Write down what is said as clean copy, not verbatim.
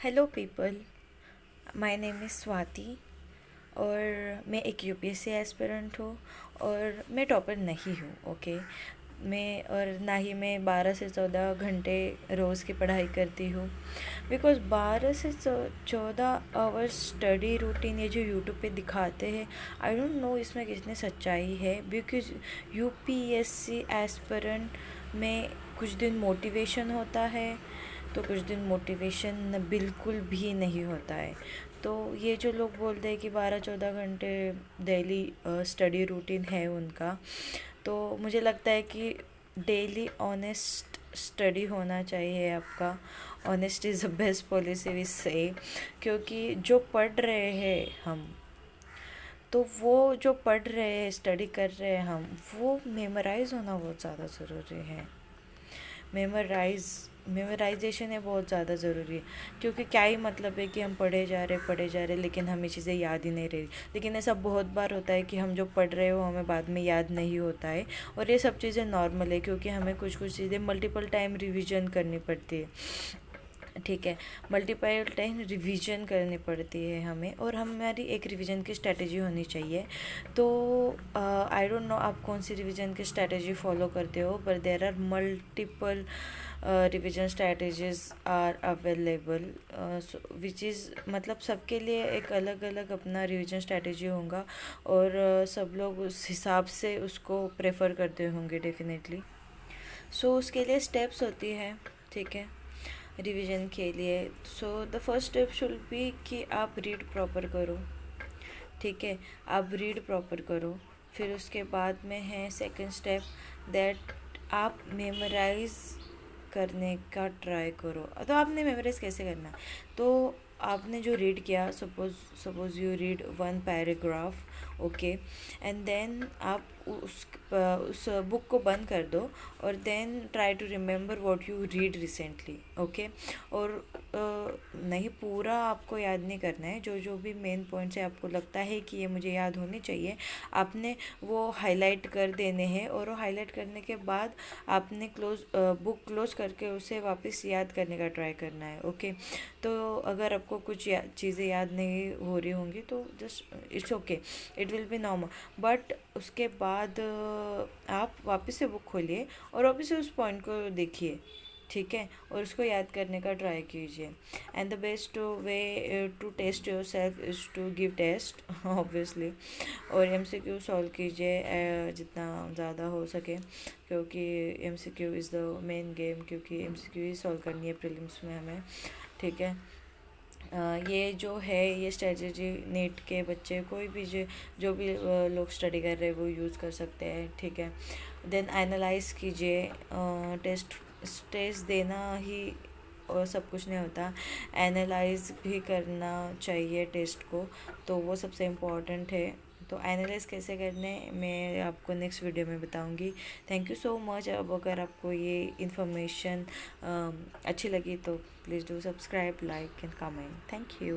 Hello people, my name is Swati और मैं एक यूपीएससी एस्पिरेंट हूँ और मैं टॉपर नहीं हूँ। ओके, मैं और ना ही मैं 12 से 14 घंटे रोज़ की पढ़ाई करती हूँ। बिकॉज़ 12 से 14 आवर्स स्टडी रूटीन ये जो यूट्यूब पे दिखाते हैं, आई डोंट नो इसमें कितनी सच्चाई है। बिकॉज़ यूपीएससी एस्पिरेंट में कुछ दिन मोटिवेशन होता है तो कुछ दिन मोटिवेशन बिल्कुल भी नहीं होता है। तो ये जो लोग बोलते हैं कि 12-14 घंटे डेली स्टडी रूटीन है उनका, तो मुझे लगता है कि डेली ऑनेस्ट स्टडी होना चाहिए आपका। Honest is the best policy we say, क्योंकि जो पढ़ रहे हैं हम, तो वो जो पढ़ रहे हैं, स्टडी कर रहे हैं हम, वो मेमोराइज़ होना बहुत ज़्यादा ज़रूरी है। मेमोराइजेशन है बहुत ज़्यादा ज़रूरी है। क्योंकि क्या ही मतलब है कि हम पढ़े जा रहे लेकिन हमें चीज़ें याद ही नहीं रही। लेकिन ऐसा बहुत बार होता है कि हम जो पढ़ रहे हो हमें बाद में याद नहीं होता है, और ये सब चीज़ें नॉर्मल है क्योंकि हमें कुछ कुछ चीज़ें मल्टीपल टाइम रिवीजन करनी पड़ती है। ठीक है, मल्टीपल टाइम रिवीजन करनी पड़ती है हमें, और हमारी एक रिवीजन की स्ट्रैटेजी होनी चाहिए। तो आई डोंट नो आप कौन सी रिवीजन की स्ट्रैटेजी फॉलो करते हो, पर there are multiple revision strategies are available, which is मतलब सबके लिए एक अलग अलग अपना रिवीजन स्ट्रैटेजी होगा, और सब लोग उस हिसाब से उसको प्रेफर करते होंगे डेफिनेटली। सो उसके लिए स्टेप्स होती है, ठीक है, रिवीजन के लिए। So the first step should be कि आप रीड प्रॉपर करो। ठीक है, आप रीड प्रॉपर करो। फिर उसके बाद में है सेकंड स्टेप, दैट आप मेमोराइज करने का ट्राई करो। तो आपने मेमोराइज कैसे करना, तो आपने जो रीड किया, suppose you read one paragraph, okay, and then आप उस बुक को बंद कर दो, और then try to remember what you read recently, okay. और नहीं, पूरा आपको याद नहीं करना है, जो जो भी मेन पॉइंट्स है आपको लगता है कि ये मुझे याद होने चाहिए, आपने वो हाईलाइट कर देने हैं, और वो हाईलाइट करने के बाद आपने बुक क्लोज करके उसे वापस याद करने का ट्राई करना है, ओके। तो अगर आपको कुछ चीज़ें याद नहीं हो रही होंगी तो just it's okay, it will be normal. But उसके बाद आप वापस से बुक खोलिए और वापस से उस पॉइंट को देखिए, ठीक है, और उसको याद करने का ट्राई कीजिए। And the best way to test yourself is to give test obviously, और एमसीक्यू सॉल्व कीजिए जितना ज़्यादा हो सके, क्योंकि MCQ is the main game, क्योंकि एमसीक्यू ही सॉल्व करनी है प्रीलिम्स में हमें, ठीक है। ये जो है, ये स्ट्रेटजी नीट के बच्चे, कोई भी जो भी लोग स्टडी कर रहे हैं वो यूज़ कर सकते हैं, ठीक है। देन एनालाइज कीजिए। टेस्ट देना ही और सब कुछ नहीं होता, एनालाइज भी करना चाहिए टेस्ट को, तो वो सबसे इम्पोर्टेंट है। तो एनालाइज कैसे करने मैं आपको नेक्स्ट वीडियो में बताऊंगी। Thank you so much. अब अगर आपको ये इन्फॉर्मेशन अच्छी लगी तो please do subscribe, like and comment. Thank you.